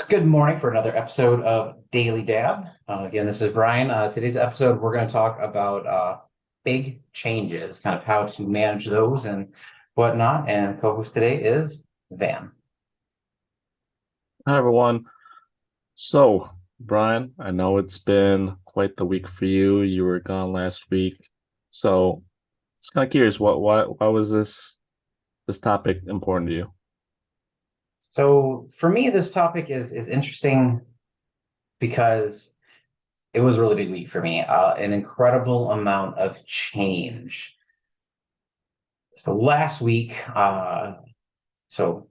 Good morning for another episode of Daily Dab. Again, this is Brian. Today's episode, we're going to talk about big changes, kind of how to manage those and whatnot. And co-host today is Van. Hi, everyone. So, Brian, I know it's been quite the week for you. You were gone last week. So, it's kind of curious, why was this topic important to you? So for me, this topic is interesting because it was a really big week for me. An incredible amount of change. So last week, so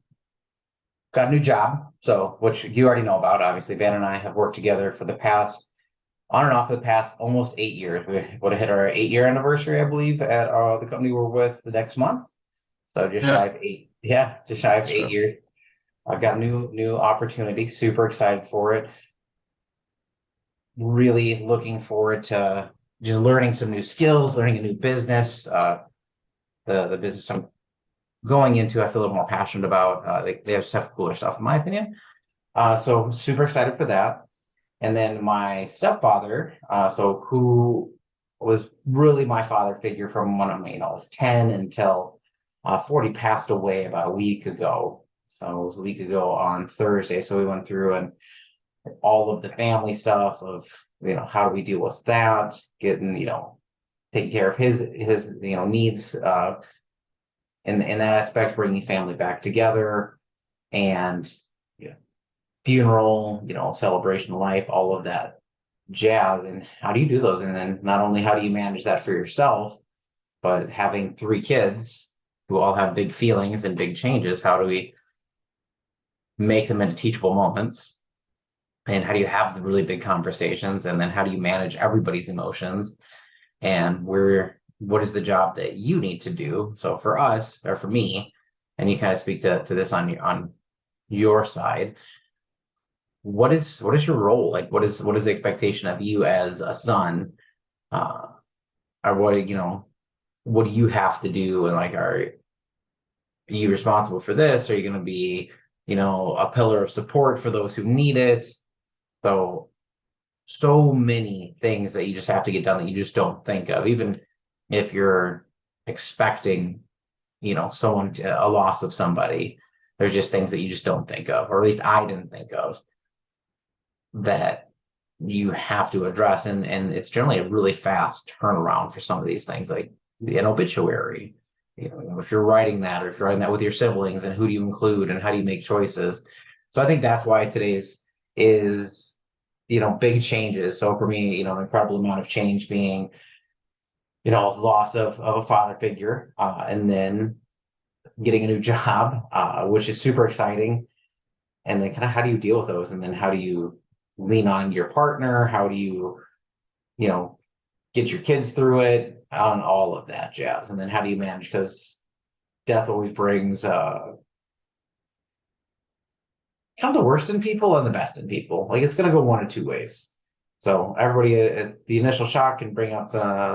got a new job. So which you already know about. Obviously, Van and I have worked together for the past on and off for the past almost 8 years. We would have hit our 8 year anniversary, I believe, at the company we're with the next month. So just Yeah, shy of eight. Yeah, just shy of that's eight true. years. I've got a new opportunity. Super excited for it. Really looking forward to just learning some new skills, learning a new business. The business I'm going into, I feel a little more passionate about. They have stuff, cooler stuff, in my opinion. So super excited for that. And then my stepfather, so who was really my father figure from when I was 10 until 40, passed away about a week ago. So it was a week ago on Thursday. So we went through and all of the family stuff of, how do we deal with that, getting, taking care of his, needs in that aspect, bringing family back together and, you know, funeral, celebration of life, all of that jazz. And how do you do those? And then not only how do you manage that for yourself, but having three kids who all have big feelings and big changes, how do we make them into teachable moments? And how do you have the really big conversations? And then how do you manage everybody's emotions? And what is the job that you need to do? So for us, or for me, and you kind of speak to this on your side, what is your role? Like what is the expectation of you as a son? Uh or what do you have to do? And like, are you responsible for this? Are you going to be, a pillar of support for those who need it? So many things that you just have to get done that you just don't think of, even if you're expecting, someone a loss of somebody. There's just things that you just don't think of, or at least I didn't think of, that you have to address. And it's generally a really fast turnaround for some of these things, like an obituary. If you're writing that, or if you're writing that with your siblings, and who do you include and how do you make choices? So I think that's why today's is, big changes. So for me, an incredible amount of change being, loss of a father figure, and then getting a new job, which is super exciting. And then kind of how do you deal with those? And then how do you lean on your partner? How do you know, get your kids through it, on all of that jazz? And then how do you manage? Because death always brings kind of the worst in people and the best in people. Like it's going to go one of two ways. So everybody, the initial shock can bring out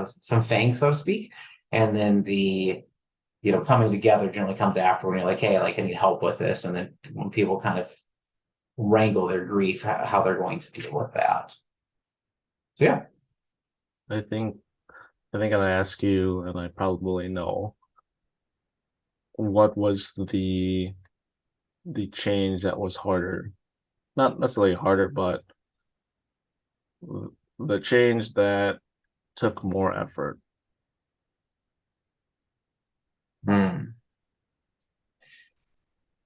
some fangs, so to speak. And then the, coming together generally comes after when you're like, hey, like I need help with this. And then when people kind of wrangle their grief, how they're going to deal with that. So yeah. I think I think I'll ask you, and I probably know, what was the change that was harder? Not necessarily harder, but the change that took more effort. Hmm.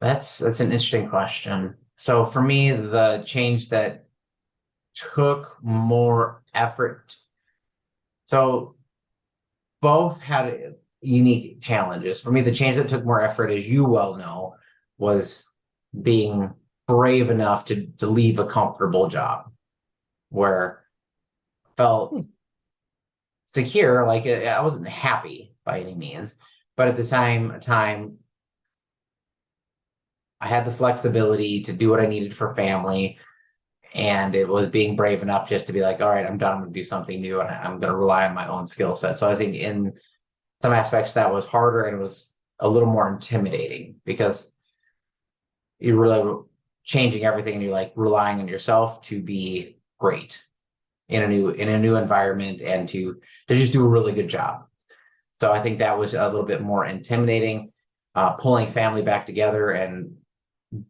That's an interesting question. So for me, the change that took more effort. So both had unique challenges. For me, the change that took more effort, as you well know, was being brave enough to leave a comfortable job where I felt secure. Like I wasn't happy by any means, but at the same time, I had the flexibility to do what I needed for family. And it was being brave enough just to be like, all right, I'm done. I'm going to do something new, and I'm going to rely on my own skill set. So I think in some aspects that was harder, and it was a little more intimidating because you really changing everything and you're like relying on yourself to be great in a new environment and to just do a really good job. So I think that was a little bit more intimidating, pulling family back together and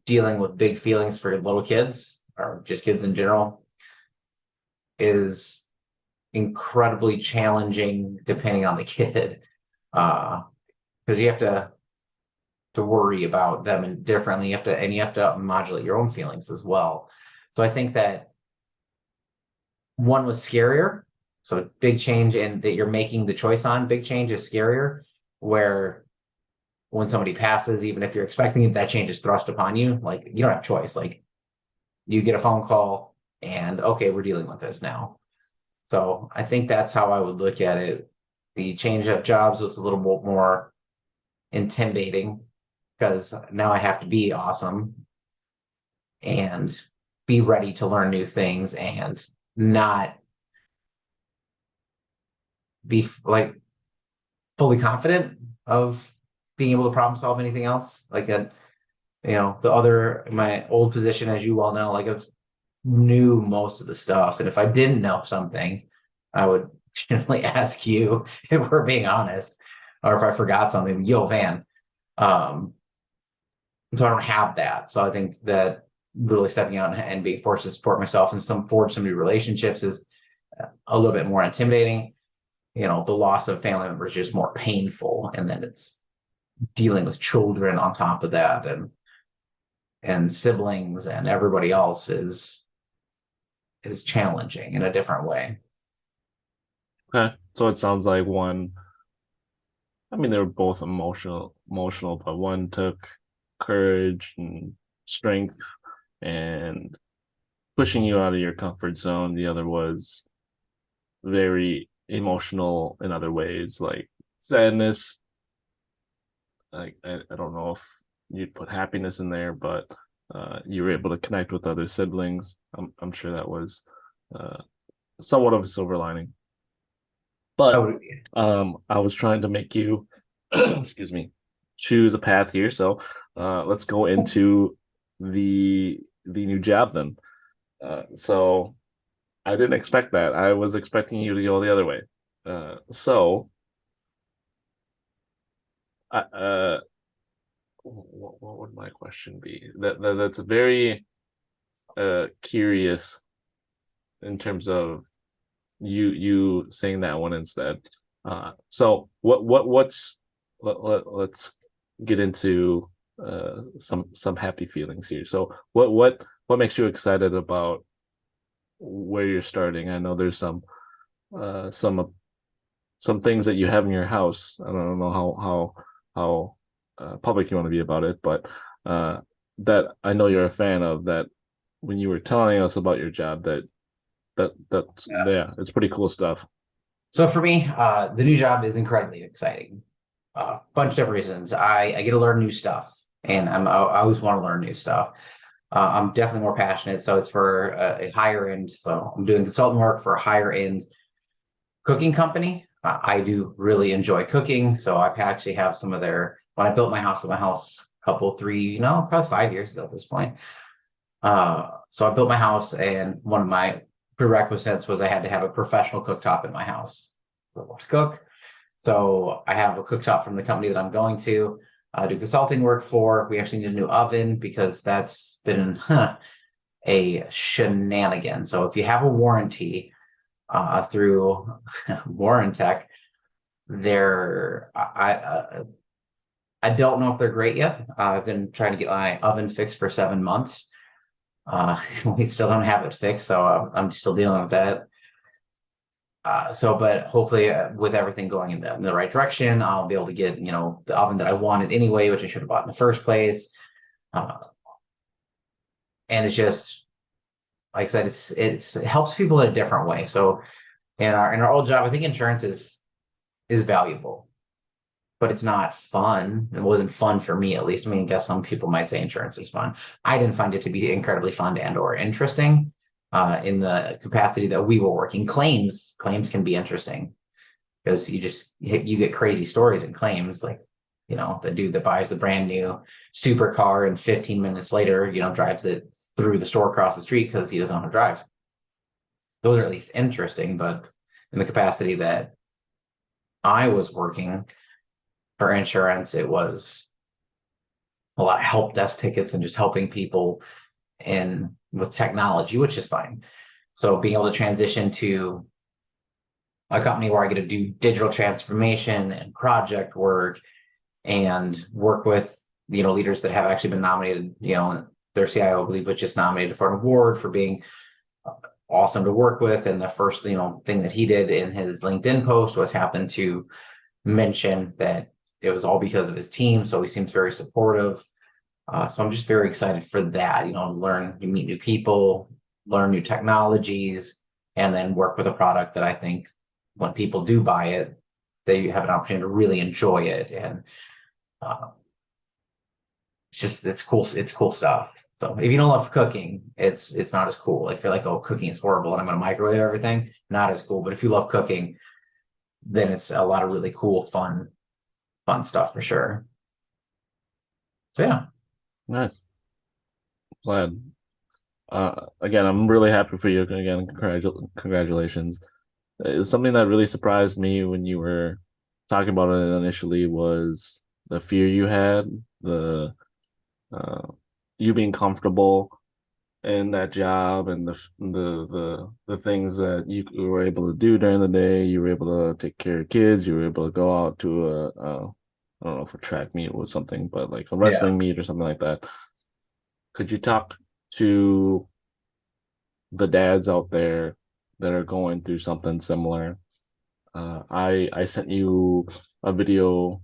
dealing with big feelings for little kids or just kids in general is incredibly challenging depending on the kid. Because you have to worry about them and differently. You have to modulate your own feelings as well. So I think that one was scarier. So big change in that you're making the choice on, big change is scarier, where when somebody passes, even if you're expecting it, that change is thrust upon you. Like you don't have a choice. Like you get a phone call and okay, we're dealing with this now. So I think that's how I would look at it. The change of jobs was a little bit more intimidating because now I have to be awesome and be ready to learn new things and not be like fully confident of being able to problem solve anything else. Like my old position, as you well know, like I knew most of the stuff. And if I didn't know something, I would generally ask you if we're being honest, or if I forgot something, yo, Van. So I don't have that. So I think that really stepping out and being forced to support myself and forge some new relationships is a little bit more intimidating. The loss of family members is just more painful. And then it's dealing with children on top of that and siblings and everybody else is challenging in a different way. Okay. So it sounds like they were both emotional, but one took courage and strength and pushing you out of your comfort zone. The other was very emotional in other ways, like sadness. Like I don't know if you'd put happiness in there, but you were able to connect with other siblings. I'm sure that was somewhat of a silver lining. But I was trying to make you, excuse me, choose a path here. So let's go into the new job then. So I didn't expect that. I was expecting you to go the other way. What would my question be? That's very curious in terms of you saying that one instead. So let's get into some happy feelings here. So what makes you excited about where you're starting? I know there's some things that you have in your house. I don't know how public you want to be about it, but that I know you're a fan of. That when you were telling us about your job, yeah, it's pretty cool stuff. So for me, the new job is incredibly exciting. Bunch of different reasons. I get to learn new stuff, and I always want to learn new stuff. I'm definitely more passionate, so it's for a higher end. So I'm doing consultant work for a higher end cooking company. I do really enjoy cooking, so I actually have some of their. When I built my house, probably 5 years ago at this point. So I built my house, and one of my prerequisites was I had to have a professional cooktop in my house to cook. So I have a cooktop from the company that I'm going to do consulting work for. We actually need a new oven because that's been a shenanigan. So if you have a warranty through Warrantech, I don't know if they're great yet. I've been trying to get my oven fixed for 7 months. We still don't have it fixed, so I'm still dealing with that. But hopefully with everything going in the right direction, I'll be able to get, the oven that I wanted anyway, which I should have bought in the first place. And it's just, like I said, it helps people in a different way. So in our old job, I think insurance is valuable, but it's not fun. It wasn't fun for me, at least. I guess some people might say insurance is fun. I didn't find it to be incredibly fun and or interesting in the capacity that we were working. Claims can be interesting because you get crazy stories in claims. Like the dude that buys the brand new supercar and 15 minutes later, drives it through the store across the street because he doesn't know how to drive. Those are at least interesting, but in the capacity that I was working for insurance, it was a lot of help desk tickets and just helping people in with technology, which is fine. So being able to transition to a company where I get to do digital transformation and project work and work with, leaders that have actually been nominated, their CIO, I believe, was just nominated for an award for being awesome to work with. And the first, thing that he did in his LinkedIn post was happen to mention that it was all because of his team. So he seems very supportive. So I'm just very excited for that, you meet new people, learn new technologies, and then work with a product that I think when people do buy it, they have an opportunity to really enjoy it. And it's cool. It's cool stuff. So if you don't love cooking, it's not as cool. Like, if you're like, oh, cooking is horrible and I'm going to microwave everything, not as cool. But if you love cooking, then it's a lot of really cool, fun stuff for sure. So yeah. Nice. Glad. Again, I'm really happy for you. Again, congratulations. It's something that really surprised me when you were talking about it initially was the fear you had, the you being comfortable in that job, and the things that you were able to do during the day. You were able to take care of kids. You were able to go out to I don't know if a track meet was something, but like a wrestling meet or something like that. Could you talk to the dads out there that are going through something similar? I sent you a video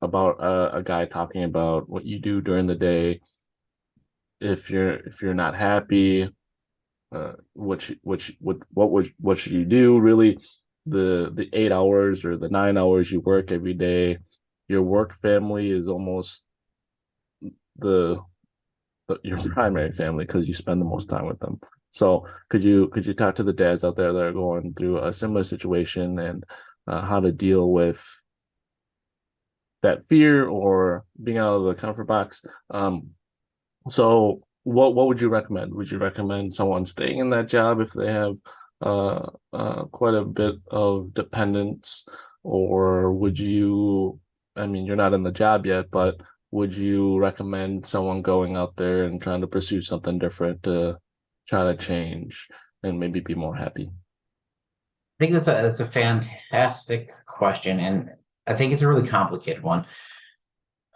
about a guy talking about what you do during the day. If you're not happy, what should you do? Really, the 8 hours or the 9 hours you work every day, your work family is almost your primary family because you spend the most time with them. So could you talk to the dads out there that are going through a similar situation and how to deal with that fear or being out of the comfort box? So what would you recommend? Would you recommend someone staying in that job if they have quite a bit of dependence, or would you? I mean, you're not in the job yet, but would you recommend someone going out there and trying to pursue something different to try to change and maybe be more happy? I think that's a fantastic question, and I think it's a really complicated one.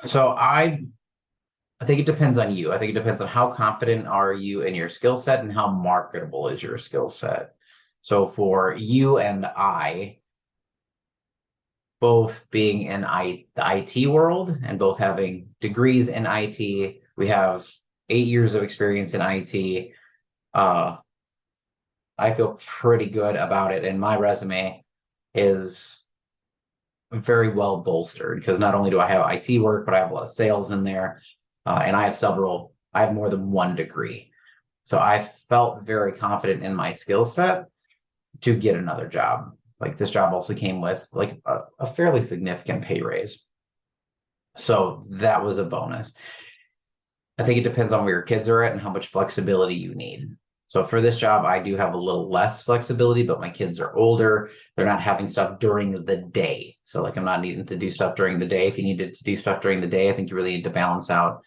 So I think it depends on you. I think it depends on how confident are you in your skill set and how marketable is your skill set. So for you and I, both being in the IT world and both having degrees in IT, we have 8 years of experience in IT. I feel pretty good about it, and my resume is very well bolstered because not only do I have IT work, but I have a lot of sales in there, and I have more than one degree. So I felt very confident in my skill set to get another job. Like, this job also came with like a fairly significant pay raise. So that was a bonus. I think it depends on where your kids are at and how much flexibility you need. So for this job, I do have a little less flexibility, but my kids are older. They're not having stuff during the day. So like, I'm not needing to do stuff during the day. If you needed to do stuff during the day, I think you really need to balance out,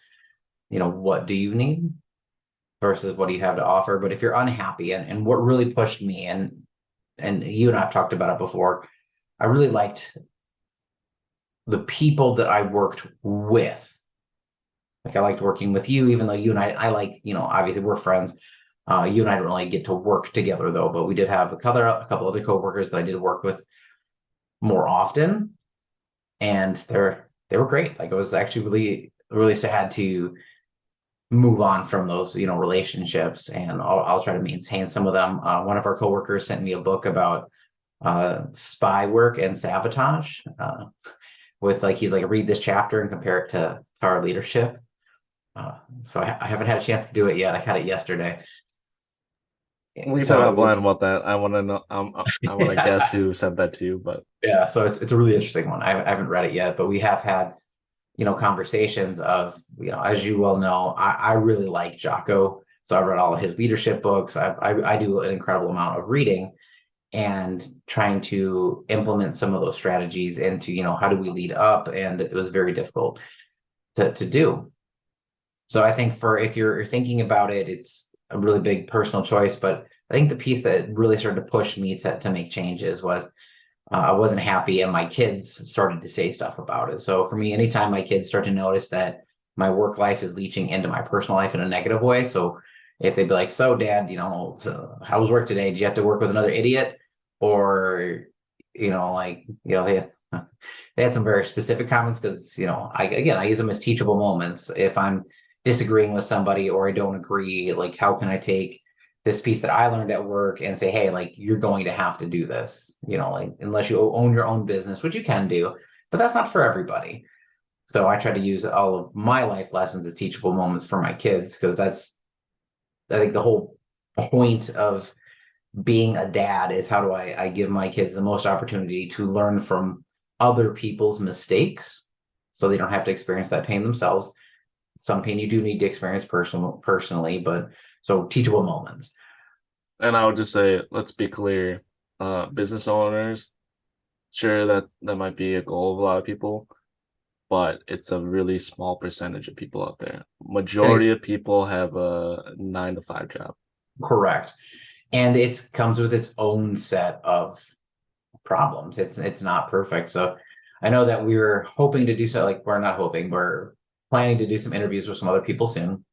what do you need versus what do you have to offer. But if you're unhappy, and what really pushed me, and you and I have talked about it before, I really liked the people that I worked with. Like, I liked working with you, even though you and I like, obviously we're friends. You and I didn't really get to work together though, but we did have a couple other coworkers that I did work with more often, and they were great. Like, it was actually really, really sad to move on from those, relationships, and I'll try to maintain some of them. One of our coworkers sent me a book about spy work and sabotage. With like, he's like, read this chapter and compare it to our leadership. So I haven't had a chance to do it yet. I had it yesterday. We talk So offline about that. I want to know. I want to guess yeah, who said that to you, but yeah, so it's a really interesting one. I haven't read it yet, but we have had, conversations of, as you well know, I really like Jocko. So I read all of his leadership books. I do an incredible amount of reading and trying to implement some of those strategies into, how do we lead up? And it was very difficult to do. So I think for if you're thinking about it, it's a really big personal choice. But I think the piece that really started to push me to make changes was I wasn't happy, and my kids started to say stuff about it. So for me, anytime my kids start to notice that my work life is leaching into my personal life in a negative way. So if they'd be like, "So, Dad, so how was work today? Did you have to work with another idiot?" Or, they had some very specific comments because, I use them as teachable moments. If I'm disagreeing with somebody or I don't agree, like, how can I take this piece that I learned at work and say, hey, like, you're going to have to do this, like, unless you own your own business, which you can do, but that's not for everybody. So I try to use all of my life lessons as teachable moments for my kids, because I think the whole point of being a dad is how do I give my kids the most opportunity to learn from other people's mistakes so they don't have to experience that pain themselves. Some pain you do need to experience personally, but so teachable moments. and I would just say, let's be clear, business owners, sure that might be a goal of a lot of people, but it's a really small percentage of people out there. Majority of people have a 9 to 5 job. Correct. And it comes with its own set of problems. It's not perfect. So I know that we're hoping to do so. Like, we're not hoping, we're planning to do some interviews with some other people soon.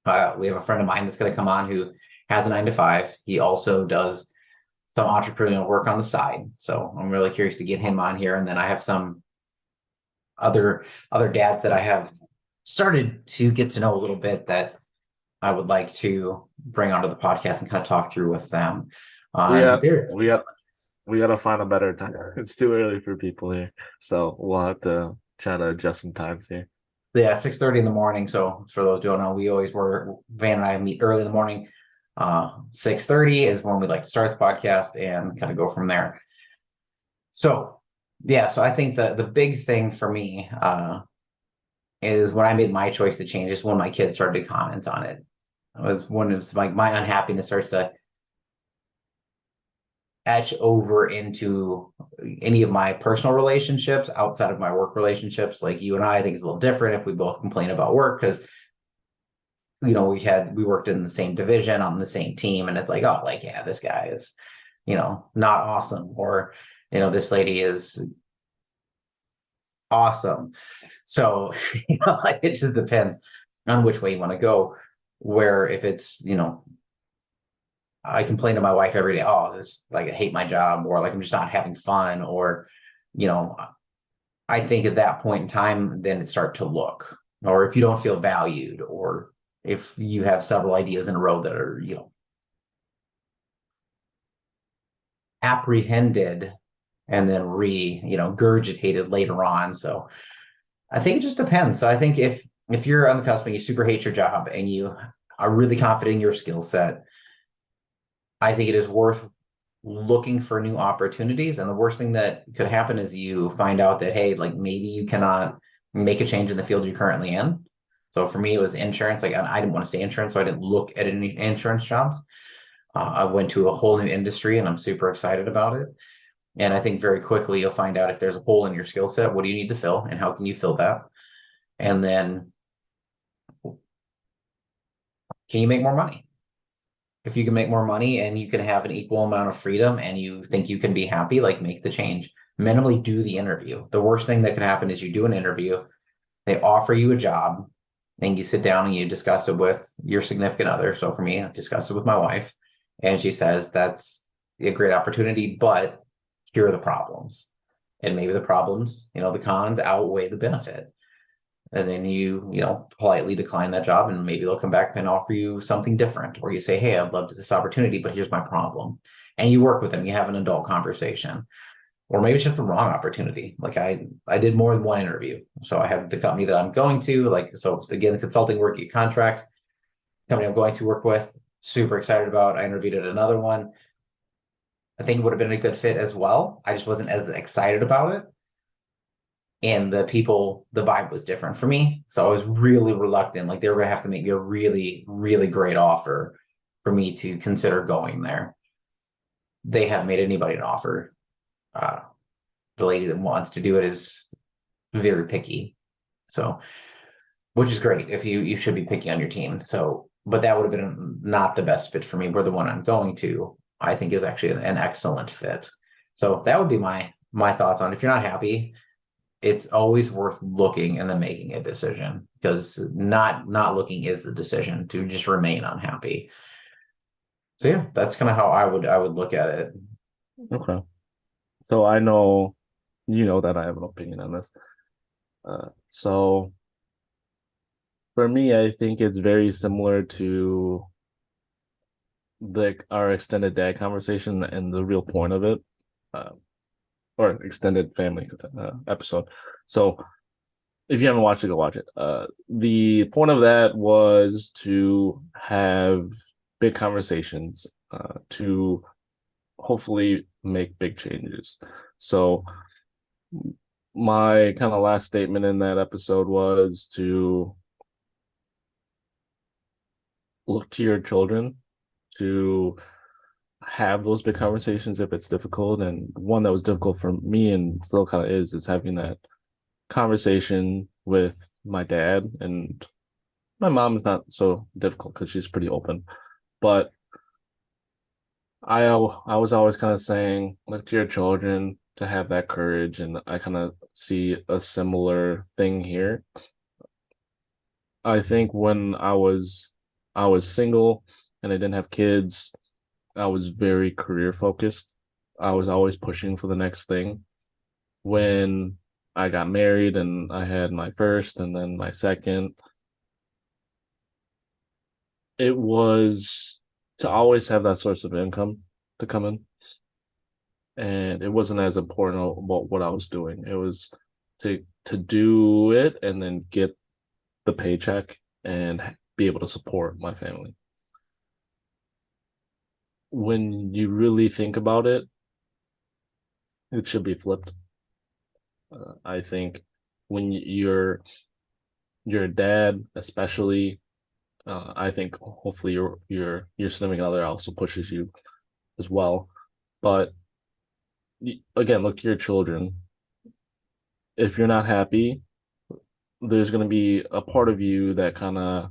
We have a friend of mine that's going to come on who has a 9 to 5. He also does some entrepreneurial work on the side. So I'm really curious to get him on here. And then I have some other dads that I have started to get to know a little bit that I would like to bring onto the podcast and kind of talk through with them. We But got there, we got we gotta find a better time. It's too early for people here, so we'll have to try to adjust some times here. yeah, 6:30 in the morning. So for those who don't know, we always were Van and I meet early in the morning. 6:30 is when we like to start the podcast and kind of go from there. So yeah, so I think the big thing for me is when I made my choice to change is when my kids started to comment on it. It was when it's like my unhappiness starts to etch over into any of my personal relationships outside of my work relationships. Like you and I think it's a little different if we both complain about work because we worked in the same division on the same team, and it's like, oh, like, yeah, this guy is, not awesome, or this lady is awesome. So like, it just depends on which way you want to go. Where if it's, I complain to my wife every day, oh, this, like, I hate my job, or like I'm just not having fun, or you know, I think at that point in time, then it start to look, or if you don't feel valued, or if you have several ideas in a row that are, apprehended and then gurgitated later on. So I think it just depends. So I think if you're on the cusp and you super hate your job and you are really confident in your skill set, I think it is worth looking for new opportunities. And the worst thing that could happen is you find out that, hey, like, maybe you cannot make a change in the field you're currently in. So for me, it was insurance. Like, I didn't want to stay insurance, so I didn't look at any insurance jobs. I went to a whole new industry and I'm super excited about it. And I think very quickly you'll find out if there's a hole in your skill set, what do you need to fill and how can you fill that? And then can you make more money? If you can make more money and you can have an equal amount of freedom and you think you can be happy, like, make the change. Minimally do the interview. The worst thing that could happen is you do an interview, they offer you a job, and you sit down and you discuss it with your significant other. So for me, I discussed it with my wife, and she says that's a great opportunity, but here are the problems. And maybe the problems, the cons outweigh the benefit. And then you politely decline that job, and maybe they'll come back and offer you something different. Or you say, hey, I'd love this opportunity, but here's my problem. And you work with them, you have an adult conversation. Or maybe it's just the wrong opportunity. Like I did more than one interview. So I have the company that I'm going to, like, so again, consulting work, you contract, company I'm going to work with. super excited about. I interviewed at another one. I think it would have been a good fit as well. I just wasn't as excited about it. And the people, the vibe was different for me. So I was really reluctant. Like they were gonna have to make me a really, really great offer for me to consider going there. They haven't made anybody an offer. Uh, the lady that wants to do it is very picky. So, which is great. If you should be picky on your team. So, but that would have been not the best fit for me. Where the one I'm going to, I think, is actually an excellent fit. So that would be my thoughts on it. If you're not happy, it's always worth looking and then making a decision, because not looking is the decision to just remain unhappy. So yeah, that's kind of how I would look at it. Okay. So I know you know that I have an opinion on this. So for me, I think it's very similar to our extended dad conversation and the real point of it, uh, or extended family episode. So if you haven't watched it, go watch it. The point of that was to have big conversations, to hopefully make big changes. So my kind of last statement in that episode was to look to your children to have those big conversations if it's difficult. And one that was difficult for me and still kind of is having that conversation with my dad. And my mom is not so difficult because she's pretty open, but I was always kind of saying, look to your children to have that courage, and I kind of see a similar thing here. I think when I was single and I didn't have kids, I was very career focused. I was always pushing for the next thing. When I got married and I had my first and then my second, it was to always have that source of income to come in. And it wasn't as important about what I was doing. It was to do it and then get the paycheck and be able to support my family. When you really think about it, it should be flipped. I think when you're a dad, especially, I think hopefully your significant other also pushes you as well. But again, look to your children. If you're not happy, there's going to be a part of you that kind of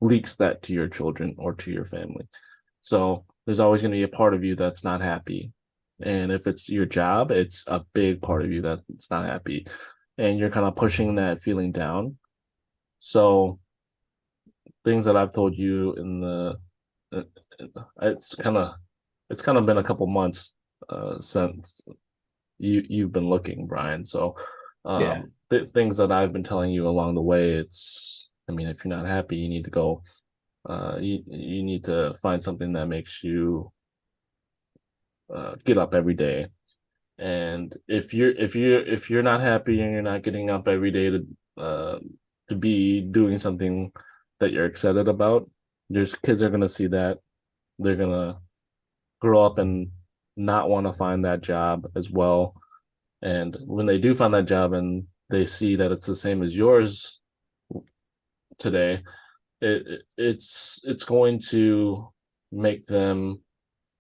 leaks that to your children or to your family. So there's always going to be a part of you that's not happy. And if it's your job, it's a big part of you that's not happy. And you're kind of pushing that feeling down. So things that I've told you in the uh, it's kind of been a couple months since you've been looking, Brian. So Yeah. things that I've been telling you along the way, it's I mean, if you're not happy, you need to go. You need to find something that makes you get up every day. And if you're not happy and you're not getting up every day to be doing something that you're excited about, there's kids are gonna see that. They're gonna grow up and not want to find that job as well. And when they do find that job and they see that it's the same as yours today, it's going to make them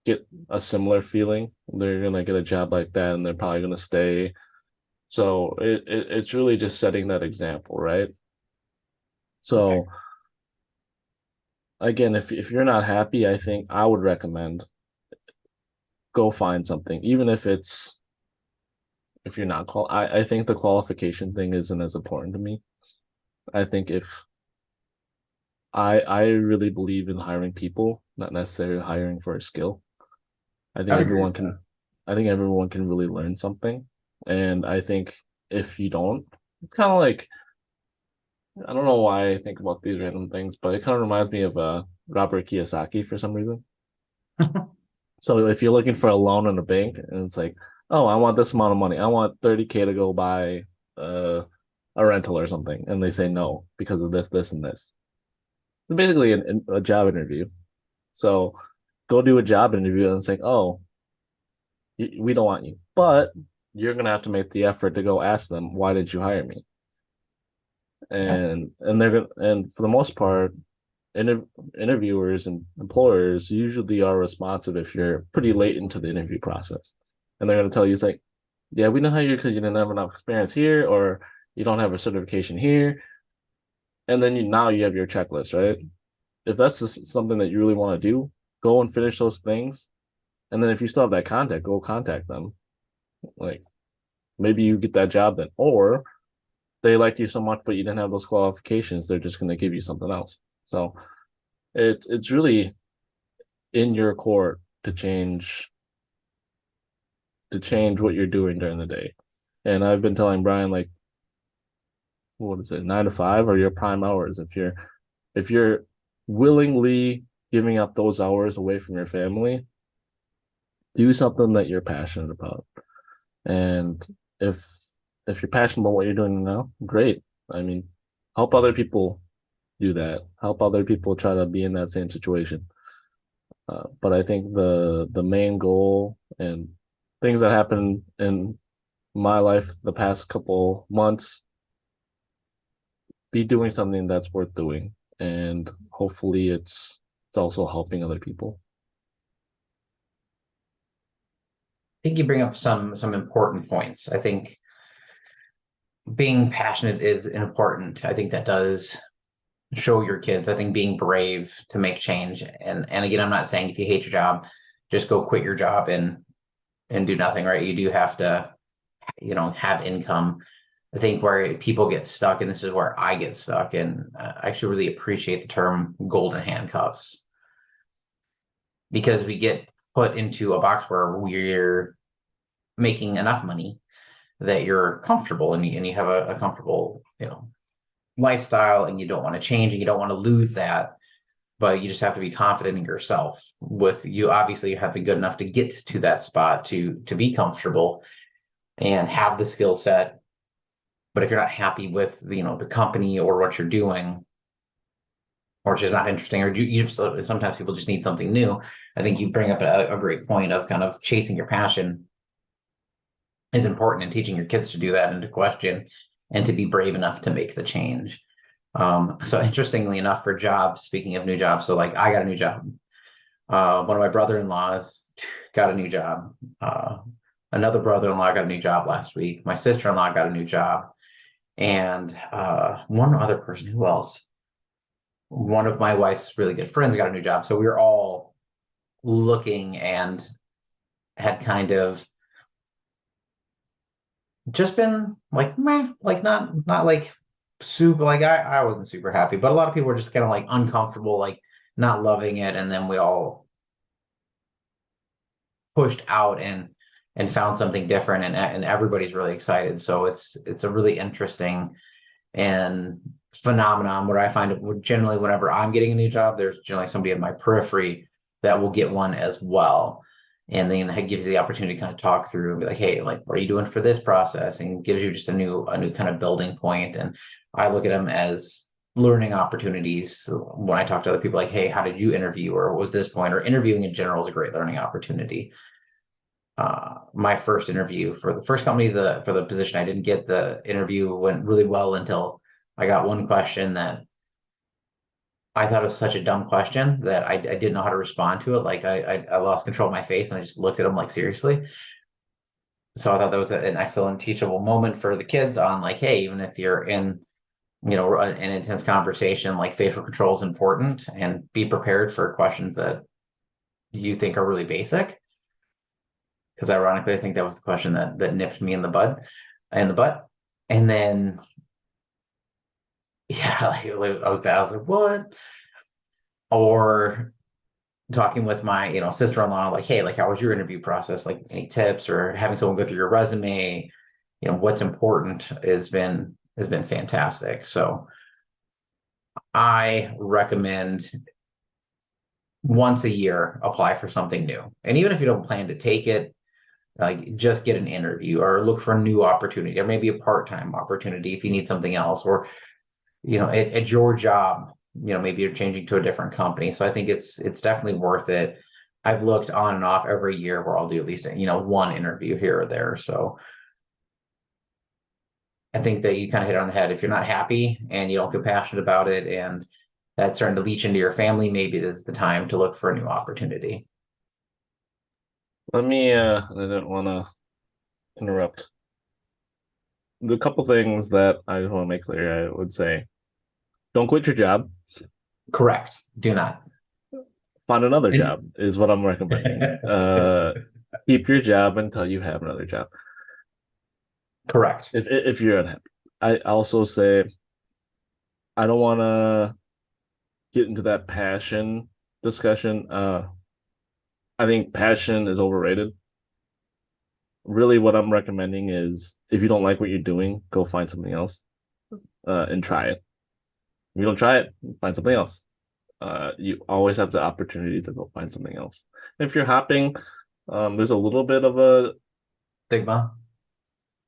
get a similar feeling. They're gonna get a job like that, and they're probably gonna stay. So it's really just setting that example, right? Okay. So again, if you're not happy, I think I would recommend go find something, even if you're not I think the qualification thing isn't as important to me. I think if I really believe in hiring people, not necessarily hiring for a skill. I I think would agree everyone with can that. I think everyone can really learn something. And I think if you don't, it's kind of like I don't know why I think about these random things, but it kind of reminds me of Robert Kiyosaki for some reason. So if you're looking for a loan in a bank and it's like, oh, I want this amount of money. I want 30K to go buy uh, a rental or something. And they say no because of this, this, and this. Basically a job interview. So go do a job interview and it's like, oh, we don't want you, but you're gonna have to make the effort to go ask them, why did you hire me? Yeah. And they're gonna, and for the most part, interviewers and employers usually are responsive if you're pretty late into the interview process, and they're gonna tell you it's like, yeah, we don't hire you because you didn't have enough experience here, or you don't have a certification here, and then now you have your checklist, right? If that's just something that you really want to do, go and finish those things, and then if you still have that contact, go contact them. Like maybe you get that job then, or they liked you so much, but you didn't have those qualifications. They're just going to give you something else. So it's really in your court to change what you're doing during the day. And I've been telling Brian like, what is it, 9 to 5 are your prime hours. If you're willingly giving up those hours away from your family, do something that you're passionate about. And if if you're passionate about what you're doing now, great. I mean, help other people do that. Help other people try to be in that same situation. But I think the main goal and things that happened in my life the past couple months, be doing something that's worth doing, and hopefully it's also helping other people. I think you bring up some important points. I think being passionate is important. I think that does show your kids. I think being brave to make change. And again, I'm not saying if you hate your job, just go quit your job and do nothing, right? You do have to, have income. I think where people get stuck, and this is where I get stuck, and I actually really appreciate the term golden handcuffs, because we get put into a box where we're making enough money that you're comfortable, and you have a comfortable, lifestyle, and you don't want to change and you don't want to lose that, but you just have to be confident in yourself. With you, obviously, you have to be good enough to get to that spot to be comfortable and have the skill set. But if you're not happy with the company or what you're doing, or it's just not interesting, or you just, sometimes people just need something new. I think you bring up a great point of kind of chasing your passion is important, and teaching your kids to do that and to question and to be brave enough to make the change. So interestingly enough, for jobs, speaking of new jobs, so like I got a new job. One of my brother-in-laws got a new job. Another brother-in-law got a new job last week. My sister-in-law got a new job. And one other person, who else? One of my wife's really good friends got a new job. So we were all looking and had kind of just been like, meh, like not like super, like I wasn't super happy, but a lot of people were just kind of like uncomfortable, like not loving it. And then we all pushed out and found something different, and everybody's really excited. So it's a really interesting and phenomenon where I find it generally whenever I'm getting a new job, there's generally somebody in my periphery that will get one as well. And then it gives you the opportunity to kind of talk through and be like, hey, like, what are you doing for this process? And gives you just a new kind of building point. And I look at them as learning opportunities. So when I talk to other people, like, hey, how did you interview? Or what was this point? Or interviewing in general is a great learning opportunity. My first interview for the first company, for the position, I didn't get. The interview went really well until I got one question that I thought was such a dumb question that I didn't know how to respond to it. Like I lost control of my face, and I just looked at him like, seriously. So I thought that was an excellent teachable moment for the kids on like, hey, even if you're in, an intense conversation, like facial control is important, and be prepared for questions that you think are really basic. Because ironically, I think that was the question that nipped me in the butt. And then, yeah, like, I was bad. I was like, what? Or talking with my, sister-in-law, like, hey, like, how was your interview process? Like, any tips? Or having someone go through your resume, what's important has been fantastic. So I recommend once a year apply for something new. And even if you don't plan to take it, like, just get an interview or look for a new opportunity, or maybe a part-time opportunity if you need something else, or at your job, maybe you're changing to a different company. So I think it's definitely worth it. I've looked on and off every year where I'll do at least, one interview here or there. So I think that you kind of hit it on the head. If you're not happy and you don't feel passionate about it and that's starting to leach into your family, maybe this is the time to look for a new opportunity. Let me, I didn't want to interrupt. The couple things that I just want to make clear, I would say, don't quit your job. Correct. Do not. Find another And- job is what I'm recommending. Keep your job until you have another job. Correct. If you're unhappy. I also say I don't want to get into that passion discussion. I think passion is overrated. Really, what I'm recommending is if you don't like what you're doing, go find something else, and try it. If you don't try it, find something else. You always have the opportunity to go find something else. If you're hopping, there's a little bit of a Stigma.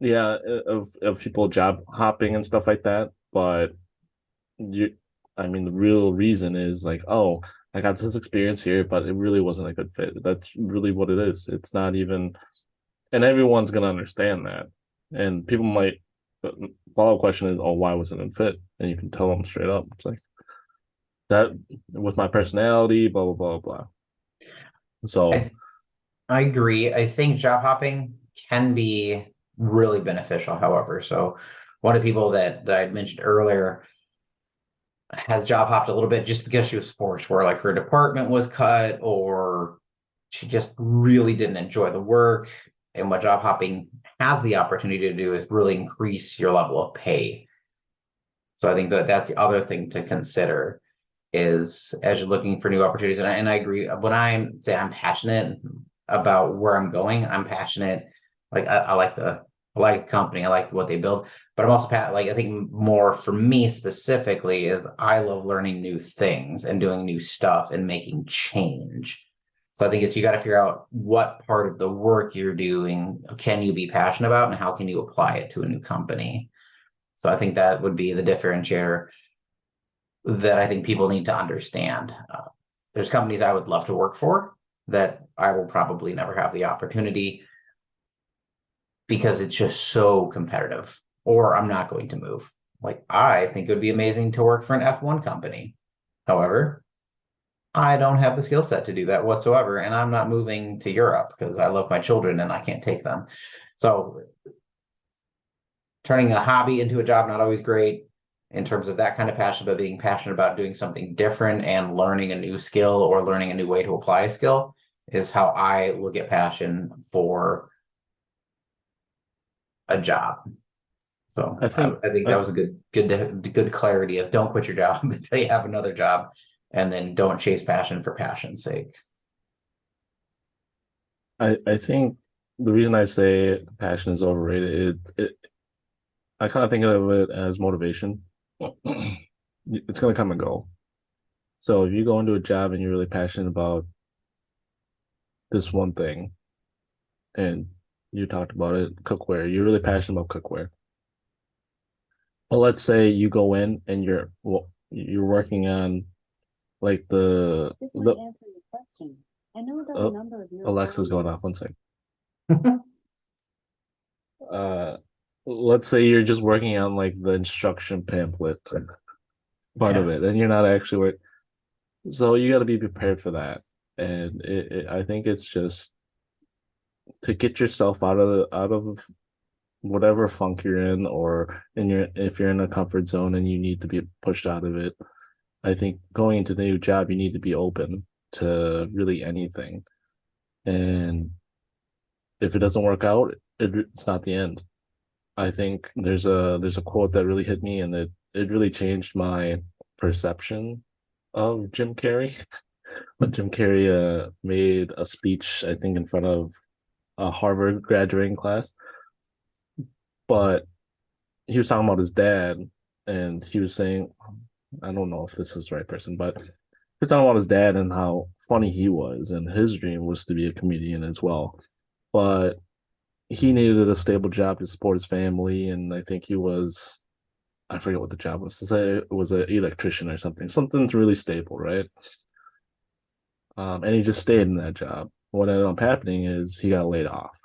yeah of people job hopping and stuff like that, but I mean the real reason is like, oh, I got this experience here, but it really wasn't a good fit. That's really what it is. It's not even, and everyone's gonna understand that. And people might follow-up question is, oh, why wasn't it fit? And you can tell them straight up. It's like that with my personality, blah blah blah blah. So I agree. I think job hopping can be really beneficial, however. So one of the people that I'd mentioned earlier has job hopped a little bit just because she was forced, where like her department was cut or she just really didn't enjoy the work. And what job hopping has the opportunity to do is really increase your level of pay. So I think that that's the other thing to consider is as you're looking for new opportunities. And I agree. When I'm passionate about where I'm going, I'm passionate. Like I like the company, I like what they build, but I'm also like I think more for me specifically is I love learning new things and doing new stuff and making change. So I think it's you got to figure out what part of the work you're doing can you be passionate about and how can you apply it to a new company. So I think that would be the differentiator that I think people need to understand. There's companies I would love to work for that I will probably never have the opportunity because it's just so competitive, or I'm not going to move. Like I think it would be amazing to work for an F1 company. However, I don't have the skill set to do that whatsoever, and I'm not moving to Europe because I love my children and I can't take them. So turning a hobby into a job, not always great in terms of that kind of passion, but being passionate about doing something different and learning a new skill or learning a new way to apply a skill is how I look at passion for a job. So I think I think that was a good clarity of don't quit your job until you have another job, and then don't chase passion for passion's sake. I think the reason I say passion is overrated, I kind of think of it as motivation. It's gonna come and go. So if you go into a job and you're really passionate about this one thing, and you talked about it, cookware, you're really passionate about cookware. Well, let's say you go in and you're working on like This might answer your question. I know that Oh, a number of your Alexa's going followers- off one second. Let's say you're just working on like the instruction pamphlet part of it, and you're not actually so you got to be prepared for that. And I think it's just to get yourself out of whatever funk you're in, or if you're in a comfort zone and you need to be pushed out of it. I think going into the new job, you need to be open to really anything. And if it doesn't work out, it's not the end. I think there's a quote that really hit me, and it really changed my perception of Jim Carrey. But Jim Carrey made a speech, I think, in front of a Harvard graduating class. But he was talking about his dad, and he was saying, I don't know if this is the right person, but he was talking about his dad and how funny he was, and his dream was to be a comedian as well. But he needed a stable job to support his family, and I think he was I forget what the job was. To say it was an electrician or something's really stable, right? And he just stayed in that job. What ended up happening is he got laid off.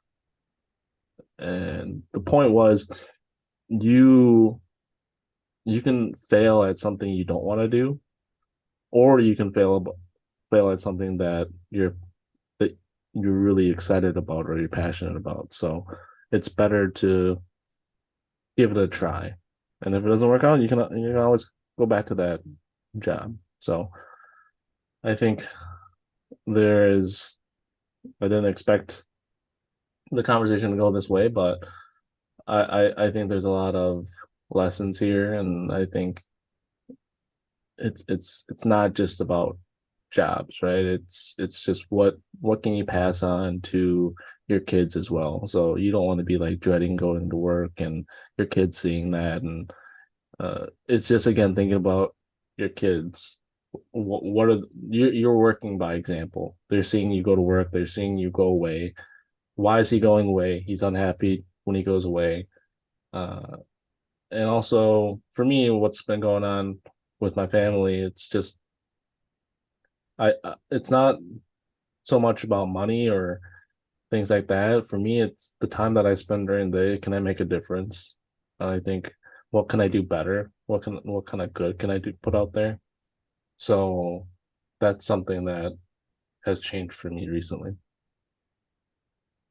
And the point was, you you can fail at something you don't want to do, or you can fail at something that you're really excited about or you're passionate about. So it's better to give it a try. And if it doesn't work out, you can always go back to that job. So I think there is I didn't expect the conversation to go this way, but I think there's a lot of lessons here, and I think it's not just about jobs, right? It's just what can you pass on to your kids as well. So you don't want to be like dreading going to work and your kids seeing that, and it's just again thinking about your kids. What are you're working by example. They're seeing you go to work. They're seeing you go away. Why is he going away? He's unhappy when he goes away. Uh, and also for me, what's been going on with my family, it's just it's not so much about money or things like that. For me, it's the time that I spend during the day. Can I make a difference? I think what can I do better? What kind of good can I do put out there? So that's something that has changed for me recently.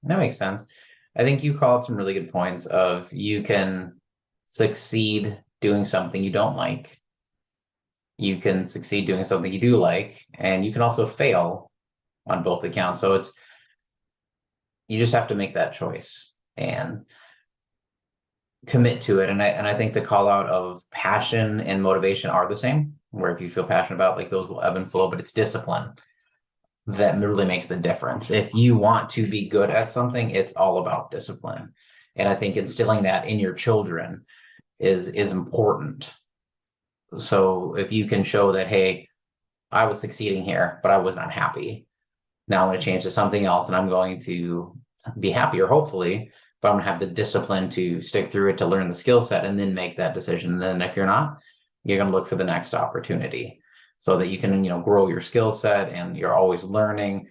That makes sense. I think you called some really good points of you can succeed doing something you don't like. You can succeed doing something you do like, and you can also fail on both accounts. So you just have to make that choice and commit to it. And I think the call out of passion and motivation are the same, where if you feel passionate about, like, those will ebb and flow, but it's discipline that really makes the difference. If you want to be good at something, it's all about discipline. And I think instilling that in your children is important. So if you can show that, hey, I was succeeding here, but I was not happy. Now I'm going to change to something else and I'm going to be happier, hopefully, but I'm going to have the discipline to stick through it, to learn the skill set, and then make that decision. And then if you're not, you're going to look for the next opportunity so that you can, grow your skill set, and you're always learning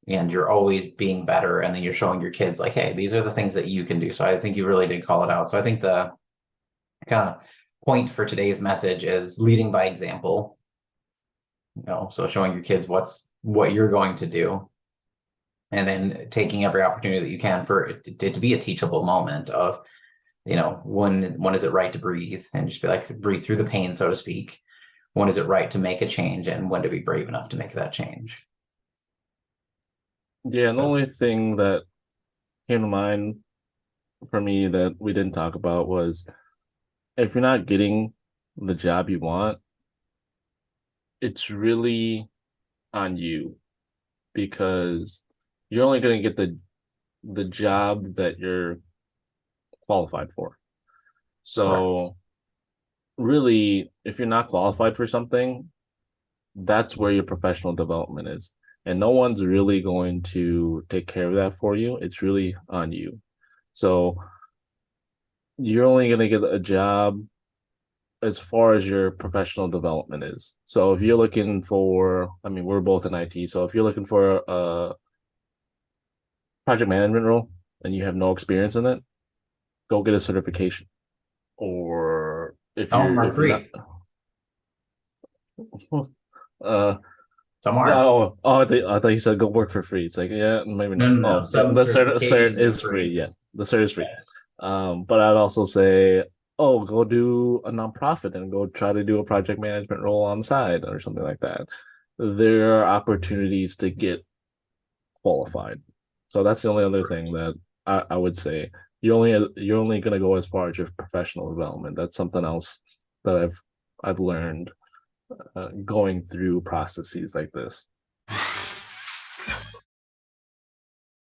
and you're always being better. And then you're showing your kids like, hey, these are the things that you can do. So I think you really did call it out. So I think the kind of point for today's message is leading by example. So showing your kids what you're going to do, and then taking every opportunity that you can for it to be a teachable moment of, when is it right to breathe, and just be like, breathe through the pain, so to speak. When is it right to make a change, and when to be brave enough to make that change? Yeah, and the So- only thing that came to mind for me that we didn't talk about was, if you're not getting the job you want, it's really on you, because you're only going to get the job that you're qualified for. So really, if you're not qualified for something, that's where your professional development is. And no one's really going to take care of that for you. It's really on you. So you're only going to get a job as far as your professional development is. So if you're looking for, I mean, we're both in IT. So if you're looking for a project management role and you have no experience in it, go get a certification. Or if you're free. not, Some are. I thought you said go work for free. It's like, yeah, maybe not. No. Oh, Some the cert certifications are is free. Yeah, the cert is free. But I'd also say, oh, go do a nonprofit and go try to do a project management role on the side or something like that. There are opportunities to get qualified. So that's the only other thing that I would say. You're only gonna go as far as your professional development. That's something else that I've learned going through processes like this.